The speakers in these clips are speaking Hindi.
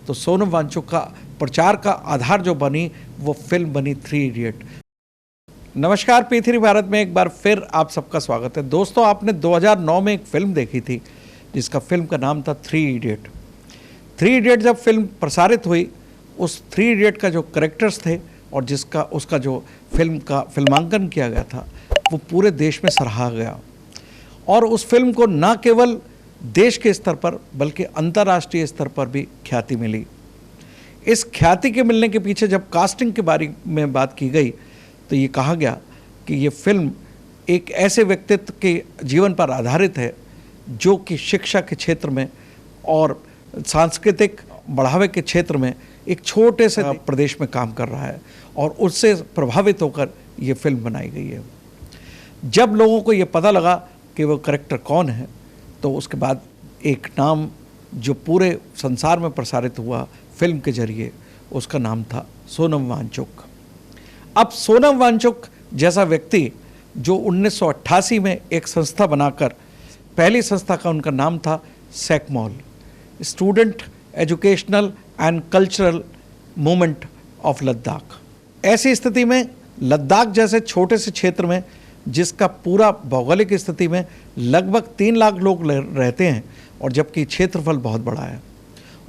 तो सोनम वांगचुक का प्रचार का आधार जो बनी वो फिल्म बनी थ्री इडियट। नमस्कार, P3 भारत में एक बार फिर आप सबका स्वागत है। दोस्तों, आपने 2009 में एक फिल्म देखी थी जिसका फिल्म का नाम था थ्री इडियट। थ्री इडियट जब फिल्म प्रसारित हुई, उस थ्री इडियट का जो कैरेक्टर्स थे और उसका जो फिल्म का फिल्मांकन किया गया था वो पूरे देश में सराहा गया। और उस फिल्म को न केवल देश के स्तर पर बल्कि अंतर्राष्ट्रीय स्तर पर भी ख्याति मिली। इस ख्याति के मिलने के पीछे जब कास्टिंग के बारे में बात की गई तो ये कहा गया कि ये फिल्म एक ऐसे व्यक्तित्व के जीवन पर आधारित है जो कि शिक्षा के क्षेत्र में और सांस्कृतिक बढ़ावे के क्षेत्र में एक छोटे से प्रदेश में काम कर रहा है और उससे प्रभावित होकर ये फिल्म बनाई गई है। जब लोगों को ये पता लगा कि वो कैरेक्टर कौन है तो उसके बाद एक नाम जो पूरे संसार में प्रसारित हुआ फिल्म के जरिए, उसका नाम था सोनम वांगचुक। अब सोनम वांगचुक जैसा व्यक्ति जो 1988 में एक संस्था बनाकर, पहली संस्था का उनका नाम था SECMOL, student educational and cultural movement of Ladakh. ऐसी स्थिति में लद्दाख जैसे छोटे से क्षेत्र में जिसका पूरा भौगोलिक स्थिति में लगभग 3 लाख लोग रहते हैं और जबकि क्षेत्रफल बहुत बड़ा है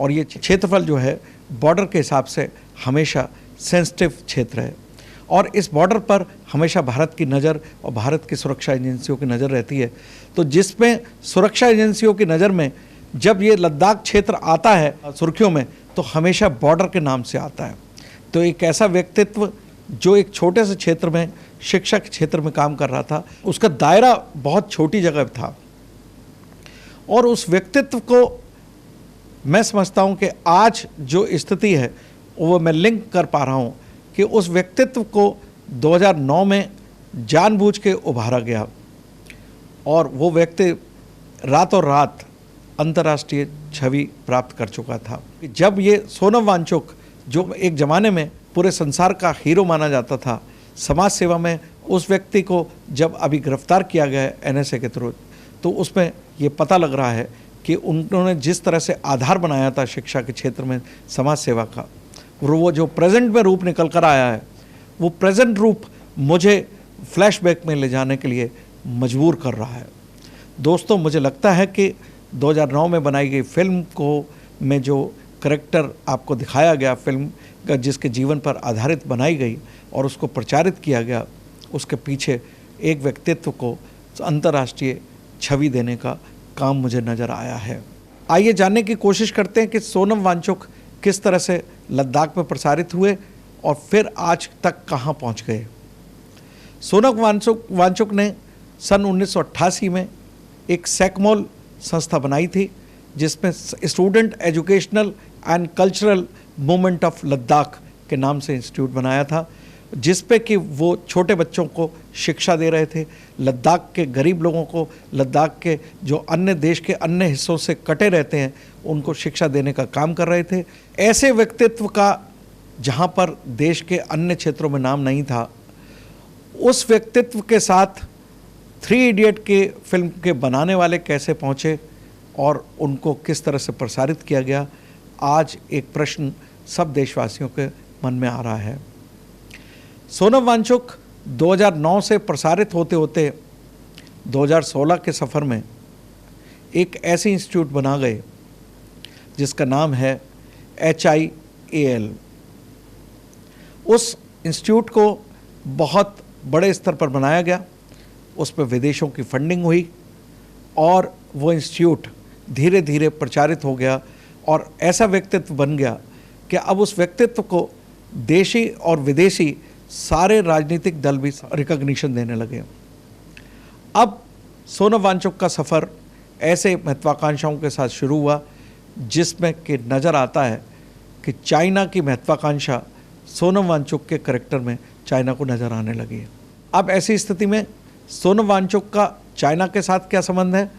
और ये क्षेत्रफल जो है बॉर्डर के हिसाब से हमेशा सेंसिटिव क्षेत्र है और इस बॉर्डर पर हमेशा भारत की नज़र और भारत की सुरक्षा एजेंसियों की नज़र रहती है। तो जिसमें सुरक्षा एजेंसियों की नज़र में जब ये लद्दाख क्षेत्र आता है सुर्खियों में तो हमेशा बॉर्डर के नाम से आता है। तो एक ऐसा व्यक्तित्व जो एक छोटे से क्षेत्र में शिक्षा के क्षेत्र में काम कर रहा था, उसका दायरा बहुत छोटी जगह था और उस व्यक्तित्व को मैं समझता हूँ कि आज जो स्थिति है वो मैं लिंक कर पा रहा हूँ कि उस व्यक्तित्व को 2009 में जानबूझ के उभारा गया और वो व्यक्ति रातों रात अंतर्राष्ट्रीय छवि प्राप्त कर चुका था। जब ये सोनम वांगचुक जो एक ज़माने में पूरे संसार का हीरो माना जाता था समाज सेवा में, उस व्यक्ति को जब अभी गिरफ्तार किया गया है NSA के थ्रू, तो उसमें ये पता लग रहा है कि उन्होंने जिस तरह से आधार बनाया था शिक्षा के क्षेत्र में समाज सेवा का, वो जो प्रेजेंट में रूप निकल कर आया है, वो प्रेजेंट रूप मुझे फ्लैशबैक में ले जाने के लिए मजबूर कर रहा है। दोस्तों, मुझे लगता है कि 2009 में बनाई गई फिल्म को में जो करैक्टर आपको दिखाया गया, फिल्म का जिसके जीवन पर आधारित बनाई गई और उसको प्रचारित किया गया, उसके पीछे एक व्यक्तित्व को अंतर्राष्ट्रीय छवि देने का काम मुझे नज़र आया है। आइए जानने की कोशिश करते हैं कि सोनम वांगचुक किस तरह से लद्दाख में प्रसारित हुए और फिर आज तक कहाँ पहुँच गए। सोनम वांगचुक ने सन 1988 में एक सैकमॉल संस्था बनाई थी जिसमें student educational and cultural movement of Ladakh के नाम से इंस्टीट्यूट बनाया था, जिस पे कि वो छोटे बच्चों को शिक्षा दे रहे थे, लद्दाख के गरीब लोगों को, लद्दाख के जो अन्य देश के अन्य हिस्सों से कटे रहते हैं उनको शिक्षा देने का काम कर रहे थे। ऐसे व्यक्तित्व का जहाँ पर देश के अन्य क्षेत्रों में नाम नहीं था, उस व्यक्तित्व के साथ थ्री इडियट के फिल्म के बनाने वाले कैसे पहुँचे और उनको किस तरह से प्रसारित किया गया, आज एक प्रश्न सब देशवासियों के मन में आ रहा है। सोनम वांगचुक 2009 से प्रसारित होते होते 2016 के सफ़र में एक ऐसी इंस्टीट्यूट बना गए जिसका नाम है HIAL। उस इंस्टीट्यूट को बहुत बड़े स्तर पर बनाया गया, उस पर विदेशों की फंडिंग हुई और वो इंस्टीट्यूट धीरे धीरे प्रचारित हो गया और ऐसा व्यक्तित्व बन गया कि अब उस व्यक्तित्व को देशी और विदेशी सारे राजनीतिक दल भी रिकॉग्निशन देने लगे। अब सोनम वांगचुक का सफ़र ऐसे महत्वाकांक्षाओं के साथ शुरू हुआ जिसमें कि नज़र आता है कि चाइना की महत्वाकांक्षा सोनम वांगचुक के करैक्टर में चाइना को नज़र आने लगी। अब ऐसी स्थिति में सोनम वांगचुक का चाइना के साथ क्या संबंध है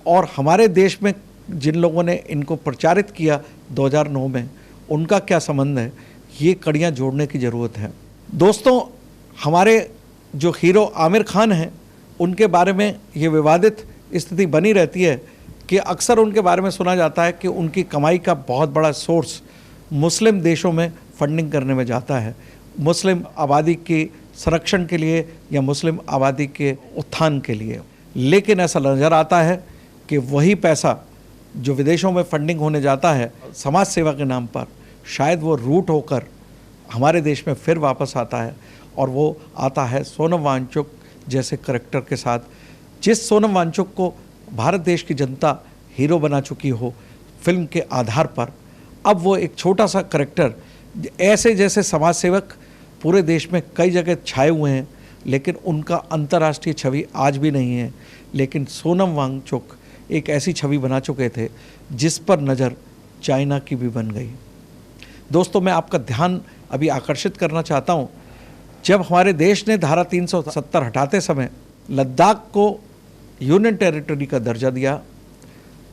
और हमारे देश में जिन लोगों ने इनको प्रचारित किया 2009 में उनका क्या संबंध है, ये कड़ियाँ जोड़ने की ज़रूरत है। दोस्तों, हमारे जो हीरो आमिर खान हैं उनके बारे में ये विवादित स्थिति बनी रहती है कि अक्सर उनके बारे में सुना जाता है कि उनकी कमाई का बहुत बड़ा सोर्स मुस्लिम देशों में फंडिंग करने में जाता है, मुस्लिम आबादी के संरक्षण के लिए या मुस्लिम आबादी के उत्थान के लिए। लेकिन ऐसा नज़र आता है कि वही पैसा जो विदेशों में फंडिंग होने जाता है समाज सेवा के नाम पर, शायद वो रूट होकर हमारे देश में फिर वापस आता है, और वो आता है सोनम वांगचुक जैसे करैक्टर के साथ। जिस सोनम वांगचुक को भारत देश की जनता हीरो बना चुकी हो फिल्म के आधार पर, अब वो एक छोटा सा करैक्टर, ऐसे जैसे समाज सेवक पूरे देश में कई जगह छाए हुए हैं लेकिन उनका अंतर्राष्ट्रीय छवि आज भी नहीं है, लेकिन सोनम वांगचुक एक ऐसी छवि बना चुके थे जिस पर नज़र चाइना की भी बन गई। दोस्तों, मैं आपका ध्यान अभी आकर्षित करना चाहता हूँ, जब हमारे देश ने धारा 370 हटाते समय लद्दाख को यूनियन टेरिटरी का दर्जा दिया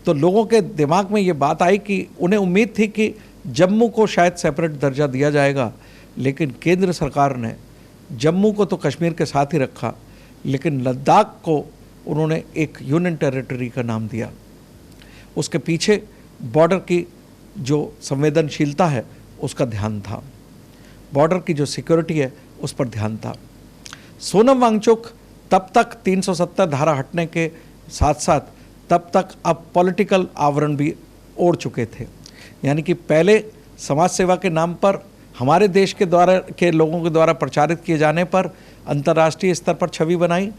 तो लोगों के दिमाग में ये बात आई कि उन्हें उम्मीद थी कि जम्मू को शायद सेपरेट दर्जा दिया जाएगा, लेकिन केंद्र सरकार ने जम्मू को तो कश्मीर के साथ ही रखा, लेकिन लद्दाख को उन्होंने एक यूनियन टेरिटरी का नाम दिया। उसके पीछे बॉर्डर की जो संवेदनशीलता है उसका ध्यान था, बॉर्डर की जो सिक्योरिटी है उस पर ध्यान था। सोनम वांगचुक तब तक 370 धारा हटने के साथ साथ तब तक अब पॉलिटिकल आवरण भी ओढ़ चुके थे, यानी कि पहले समाज सेवा के नाम पर हमारे देश के लोगों के द्वारा प्रचारित किए जाने पर अंतर्राष्ट्रीय स्तर पर छवि बनाई,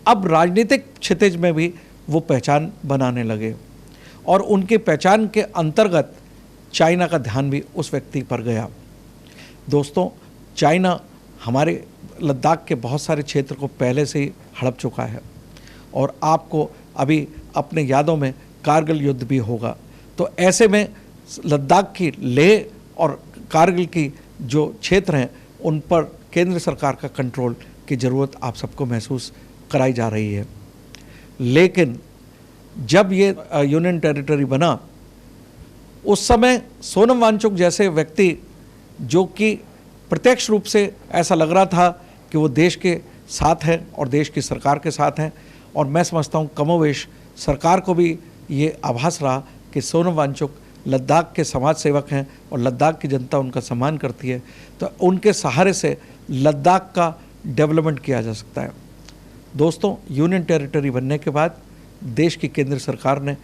अब राजनीतिक क्षितिज में भी वो पहचान बनाने लगे और उनकी पहचान के अंतर्गत चाइना का ध्यान भी उस व्यक्ति पर गया। दोस्तों, चाइना हमारे लद्दाख के बहुत सारे क्षेत्र को पहले से ही हड़प चुका है और आपको अभी अपने यादों में कारगिल युद्ध भी होगा, तो ऐसे में लद्दाख की लेह और कारगिल की जो क्षेत्र हैं उन पर केंद्र सरकार का कंट्रोल की ज़रूरत आप सबको महसूस कराई जा रही है। लेकिन जब ये यूनियन टेरिटरी बना उस समय सोनम वांगचुक जैसे व्यक्ति, जो कि प्रत्यक्ष रूप से ऐसा लग रहा था कि वो देश के साथ हैं और देश की सरकार के साथ हैं, और मैं समझता हूँ कमोवेश सरकार को भी ये आभास रहा कि सोनम वांगचुक लद्दाख के समाज सेवक हैं और लद्दाख की जनता उनका सम्मान करती है, तो उनके सहारे से लद्दाख का डेवलपमेंट किया जा सकता है। दोस्तों, यूनियन टेरिटरी बनने के बाद देश की केंद्र सरकार ने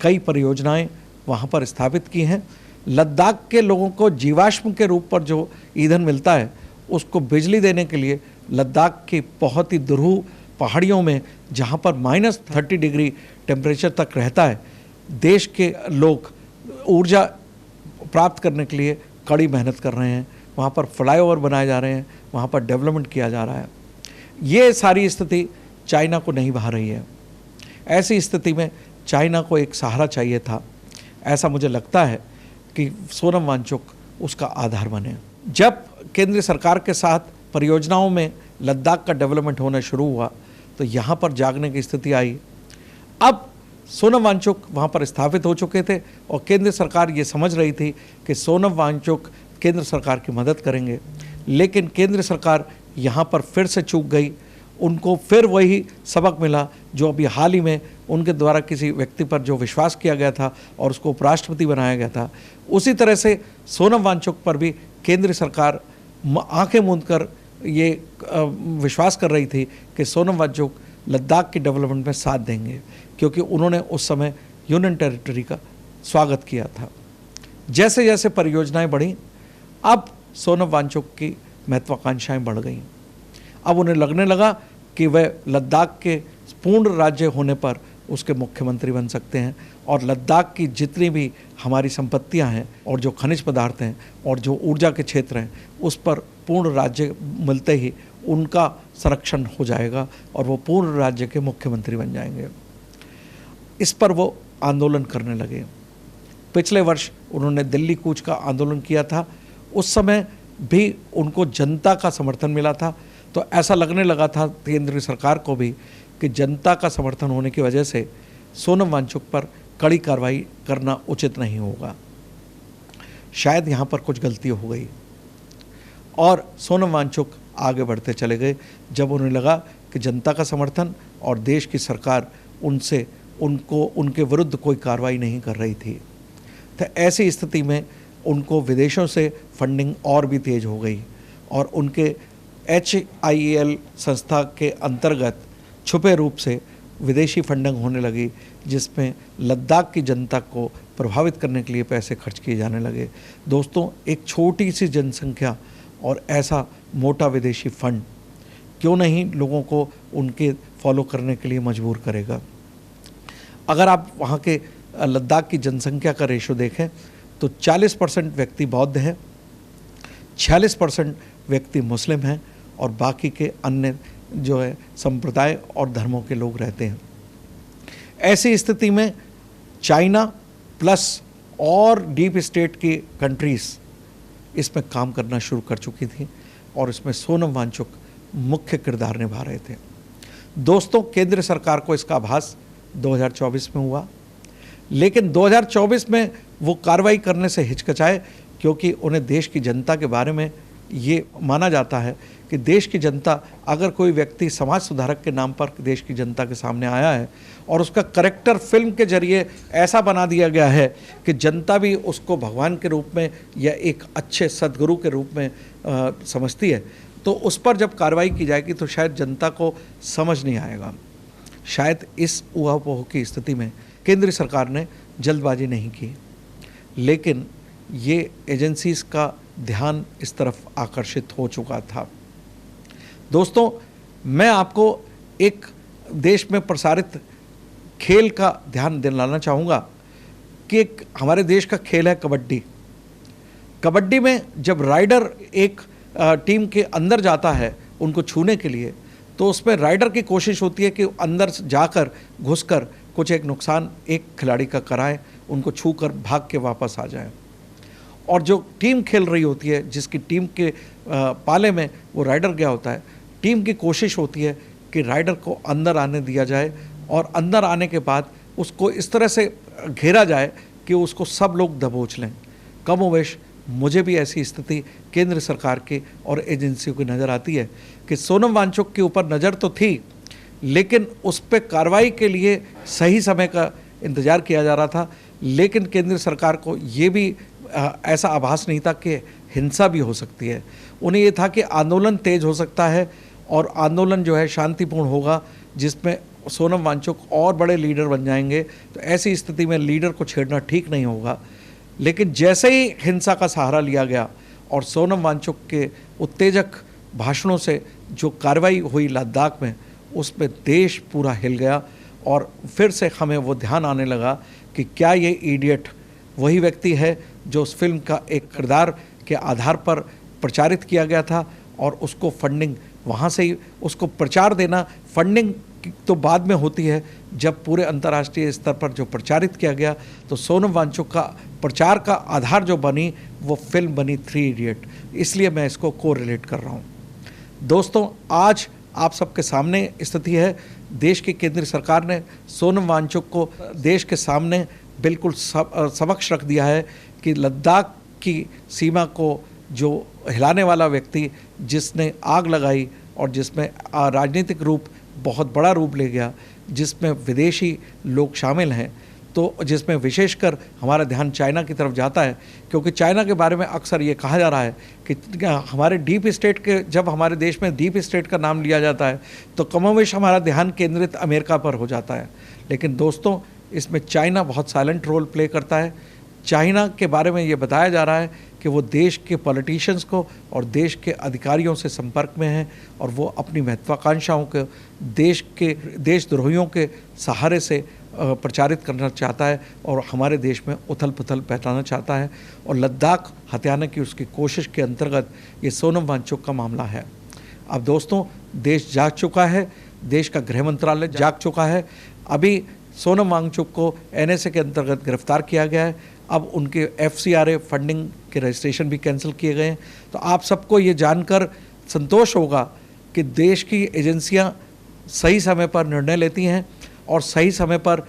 कई परियोजनाएं वहाँ पर स्थापित की हैं। लद्दाख के लोगों को जीवाश्म के रूप पर जो ईंधन मिलता है उसको बिजली देने के लिए लद्दाख की बहुत ही दुरूह पहाड़ियों में, जहाँ पर -30 डिग्री टेम्परेचर तक रहता है, देश के लोग ऊर्जा प्राप्त करने के लिए कड़ी मेहनत कर रहे हैं। वहाँ पर फ्लाईओवर बनाए जा रहे हैं, वहाँ पर डेवलपमेंट किया जा रहा है। ये सारी स्थिति चाइना को नहीं भा रही है। ऐसी स्थिति में चाइना को एक सहारा चाहिए था। ऐसा मुझे लगता है कि सोनम वांगचुक उसका आधार बने। जब केंद्र सरकार के साथ परियोजनाओं में लद्दाख का डेवलपमेंट होना शुरू हुआ तो यहाँ पर जागने की स्थिति आई। अब सोनम वांगचुक वहाँ पर स्थापित हो चुके थे और केंद्र सरकार ये समझ रही थी कि सोनम वांगचुक केंद्र सरकार की मदद करेंगे, लेकिन केंद्र सरकार यहाँ पर फिर से चूक गई। उनको फिर वही सबक मिला जो अभी हाल ही में उनके द्वारा किसी व्यक्ति पर जो विश्वास किया गया था और उसको उपराष्ट्रपति बनाया गया था, उसी तरह से सोनम वांगचुक पर भी केंद्र सरकार आंखें मूंद कर ये विश्वास कर रही थी कि सोनम वांगचुक लद्दाख की डेवलपमेंट में साथ देंगे, क्योंकि उन्होंने उस समय यूनियन टेरिटरी का स्वागत किया था। जैसे जैसे परियोजनाएं बढ़ी, अब सोनम वांगचुक की महत्वाकांक्षाएं बढ़ गईं। अब उन्हें लगने लगा कि वह लद्दाख के पूर्ण राज्य होने पर उसके मुख्यमंत्री बन सकते हैं और लद्दाख की जितनी भी हमारी संपत्तियां हैं और जो खनिज पदार्थ हैं और जो ऊर्जा के क्षेत्र हैं उस पर पूर्ण राज्य मिलते ही उनका संरक्षण हो जाएगा और वो पूर्ण राज्य के मुख्यमंत्री बन जाएंगे। इस पर वो आंदोलन करने लगे। पिछले वर्ष उन्होंने दिल्ली कूच का आंदोलन किया था, उस समय भी उनको जनता का समर्थन मिला था, तो ऐसा लगने लगा था केंद्र सरकार को भी कि जनता का समर्थन होने की वजह से सोनम वांगचुक पर कड़ी कार्रवाई करना उचित नहीं होगा। शायद यहाँ पर कुछ गलती हो गई और सोनम वांगचुक आगे बढ़ते चले गए जब उन्हें लगा कि जनता का समर्थन और देश की सरकार उनके विरुद्ध कोई कार्रवाई नहीं कर रही थी। तो ऐसी स्थिति में उनको विदेशों से फंडिंग और भी तेज हो गई और उनके HIEL संस्था के अंतर्गत छुपे रूप से विदेशी फंडिंग होने लगी, जिसमें लद्दाख की जनता को प्रभावित करने के लिए पैसे खर्च किए जाने लगे। दोस्तों, एक छोटी सी जनसंख्या और ऐसा मोटा विदेशी फंड क्यों नहीं लोगों को उनके फॉलो करने के लिए मजबूर करेगा। अगर आप वहाँ के लद्दाख की जनसंख्या का रेशो देखें तो 40% व्यक्ति बौद्ध हैं, 46% व्यक्ति मुस्लिम हैं और बाकी के अन्य जो है संप्रदाय और धर्मों के लोग रहते हैं। ऐसी स्थिति में चाइना प्लस और डीप स्टेट की कंट्रीज़ इसमें काम करना शुरू कर चुकी थी और इसमें सोनम वांगचुक मुख्य किरदार निभा रहे थे। दोस्तों, केंद्र सरकार को इसका आभास 2024 में हुआ, लेकिन 2024 में वो कार्रवाई करने से हिचकिचाए क्योंकि उन्हें देश की जनता के बारे में ये माना जाता है कि देश की जनता, अगर कोई व्यक्ति समाज सुधारक के नाम पर देश की जनता के सामने आया है और उसका करैक्टर फिल्म के जरिए ऐसा बना दिया गया है कि जनता भी उसको भगवान के रूप में या एक अच्छे सद्गुरु के रूप में समझती है, तो उस पर जब कार्रवाई की जाएगी तो शायद जनता को समझ नहीं आएगा। शायद इस ऊहापोह की स्थिति में केंद्र सरकार ने जल्दबाजी नहीं की, लेकिन ये एजेंसीज का ध्यान इस तरफ आकर्षित हो चुका था। दोस्तों, मैं आपको एक देश में प्रसारित खेल का ध्यान दिलाना चाहूँगा कि एक हमारे देश का खेल है कबड्डी। कबड्डी में जब राइडर एक टीम के अंदर जाता है उनको छूने के लिए, तो उसमें राइडर की कोशिश होती है कि अंदर जाकर घुसकर कुछ एक नुकसान एक खिलाड़ी का कराएं, उनको छूकर भाग के वापस आ जाएं। और जो टीम खेल रही होती है, जिसकी टीम के पाले में वो राइडर गया होता है, टीम की कोशिश होती है कि राइडर को अंदर आने दिया जाए और अंदर आने के बाद उसको इस तरह से घेरा जाए कि उसको सब लोग दबोच लें। कमोवेश मुझे भी ऐसी स्थिति केंद्र सरकार की और एजेंसियों की नज़र आती है कि सोनम वांगचुक के ऊपर नज़र तो थी, लेकिन उस पर कार्रवाई के लिए सही समय का इंतज़ार किया जा रहा था, लेकिन केंद्र सरकार को ये भी ऐसा आभास नहीं था कि हिंसा भी हो सकती है। उन्हें ये था कि आंदोलन तेज हो सकता है और आंदोलन जो है शांतिपूर्ण होगा, जिसमें सोनम वांगचुक और बड़े लीडर बन जाएंगे। तो ऐसी स्थिति में लीडर को छेड़ना ठीक नहीं होगा। लेकिन जैसे ही हिंसा का सहारा लिया गया और सोनम वांगचुक के उत्तेजक भाषणों से जो कार्रवाई हुई लद्दाख में, उसमें देश पूरा हिल गया और फिर से हमें वो ध्यान आने लगा कि क्या ये इडियट वही व्यक्ति है जो उस फिल्म का एक किरदार के आधार पर प्रचारित किया गया था और उसको फंडिंग वहाँ से ही उसको प्रचार देना। फंडिंग तो बाद में होती है, जब पूरे अंतर्राष्ट्रीय स्तर पर जो प्रचारित किया गया तो सोनम वांगचुक का प्रचार का आधार जो बनी वो फिल्म बनी 3 इडियट। इसलिए मैं इसको कोरिलेट कर रहा हूँ। दोस्तों, आज आप सबके सामने स्थिति है, देश की केंद्र सरकार ने सोनम वांगचुक को देश के सामने बिल्कुल समक्ष रख दिया है कि लद्दाख की सीमा को जो हिलाने वाला व्यक्ति, जिसने आग लगाई और जिसमें राजनीतिक रूप बहुत बड़ा रूप ले गया, जिसमें विदेशी लोग शामिल हैं, तो जिसमें विशेषकर हमारा ध्यान चाइना की तरफ जाता है, क्योंकि चाइना के बारे में अक्सर ये कहा जा रहा है कि हमारे डीप स्टेट के, जब हमारे देश में डीप स्टेट का नाम लिया जाता है तो कमोवेश हमारा ध्यान केंद्रित अमेरिका पर हो जाता है। लेकिन दोस्तों, इसमें चाइना बहुत साइलेंट रोल प्ले करता है। चाइना के बारे में ये बताया जा रहा है कि वो देश के पॉलिटिशियंस को और देश के अधिकारियों से संपर्क में हैं और वो अपनी महत्वाकांक्षाओं को देशद्रोहियों के सहारे से प्रचारित करना चाहता है और हमारे देश में उथल पुथल पैठाना चाहता है। और लद्दाख हथियाने की उसकी कोशिश के अंतर्गत ये सोनम वांगचुक का मामला है। अब दोस्तों, देश जाग चुका है, देश का गृह मंत्रालय जाग चुका है। अभी सोनम वांगचुक को NSA के अंतर्गत गिरफ्तार किया गया है। अब उनके FCRA फंडिंग के रजिस्ट्रेशन भी कैंसिल किए गए हैं। तो आप सबको ये जानकर संतोष होगा कि देश की एजेंसियां सही समय पर निर्णय लेती हैं और सही समय पर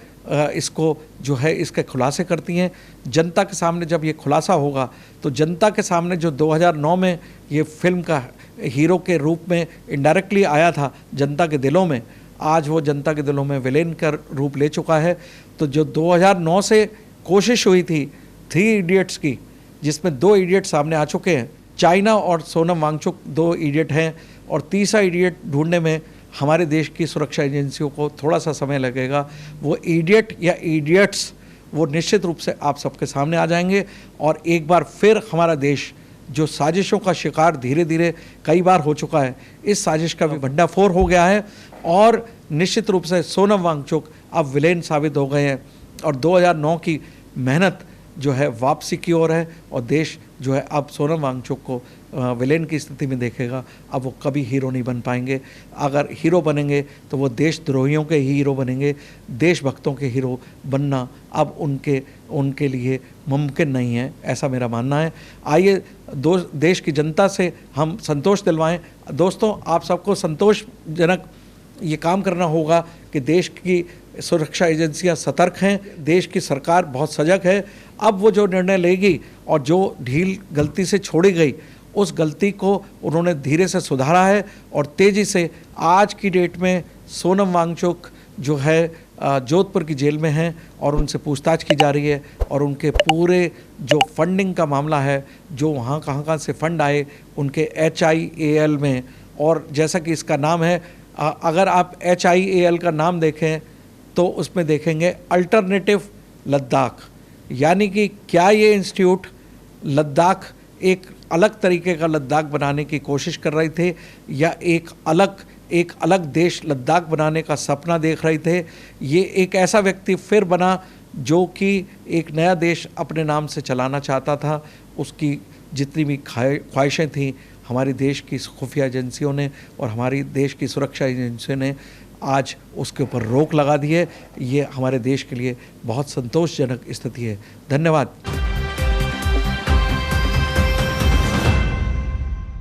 इसको जो है इसके खुलासे करती हैं। जनता के सामने जब ये खुलासा होगा तो जनता के सामने जो 2009 में ये फिल्म का हीरो के रूप में इनडायरेक्टली आया था जनता के दिलों में, आज वो जनता के दिलों में विलेन का रूप ले चुका है। तो जो 2009 से कोशिश हुई थी 3 इडियट्स की जिसमें 2 इडियट सामने आ चुके हैं। चाइना और सोनम वांगचुक 2 इडियट हैं, और तीसरा इडियट ढूंढने में हमारे देश की सुरक्षा एजेंसियों को थोड़ा सा समय लगेगा। वो इडियट या इडियट्स वो निश्चित रूप से आप सबके सामने आ जाएंगे, और एक बार फिर हमारा देश जो साजिशों का शिकार धीरे धीरे कई बार हो चुका है, इस साजिश का भी भंडाफोड़ हो गया है, और निश्चित रूप से सोनम वांगचुक अब विलेन साबित हो गए हैं, और 2009 की मेहनत जो है वापसी की ओर है, और देश जो है अब सोनम वांगचुक को विलेन की स्थिति में देखेगा। अब वो कभी हीरो नहीं बन पाएंगे। अगर हीरो बनेंगे तो वो देशद्रोहियों के ही हीरो बनेंगे। देशभक्तों के हीरो बनना अब उनके लिए मुमकिन नहीं है, ऐसा मेरा मानना है। आइए देश की जनता से हम संतोष दिलवाएं। दोस्तों, आप सबको संतोषजनक ये काम करना होगा कि देश की सुरक्षा एजेंसियां सतर्क हैं, देश की सरकार बहुत सजग है। अब वो जो निर्णय लेगी और जो ढील गलती से छोड़ी गई, उस गलती को उन्होंने धीरे से सुधारा है, और तेज़ी से आज की डेट में सोनम वांगचुक जो है जोधपुर की जेल में हैं, और उनसे पूछताछ की जा रही है, और उनके पूरे जो फंडिंग का मामला है, जो वहाँ कहाँ से फंड आए उनके HIAL में, और जैसा कि इसका नाम है, अगर आप HIAL का नाम देखें तो उसमें देखेंगे अल्टरनेटिव लद्दाख, यानी कि क्या ये इंस्टीट्यूट लद्दाख एक अलग तरीके का लद्दाख बनाने की कोशिश कर रहे थे, या एक अलग देश लद्दाख बनाने का सपना देख रहे थे। ये एक ऐसा व्यक्ति फिर बना जो कि एक नया देश अपने नाम से चलाना चाहता था। उसकी जितनी भी ख्वाहिशें थीं, हमारी देश की खुफिया एजेंसियों ने और हमारी देश की सुरक्षा एजेंसियों ने आज उसके ऊपर रोक लगा दी है। ये हमारे देश के लिए बहुत संतोषजनक स्थिति है। धन्यवाद।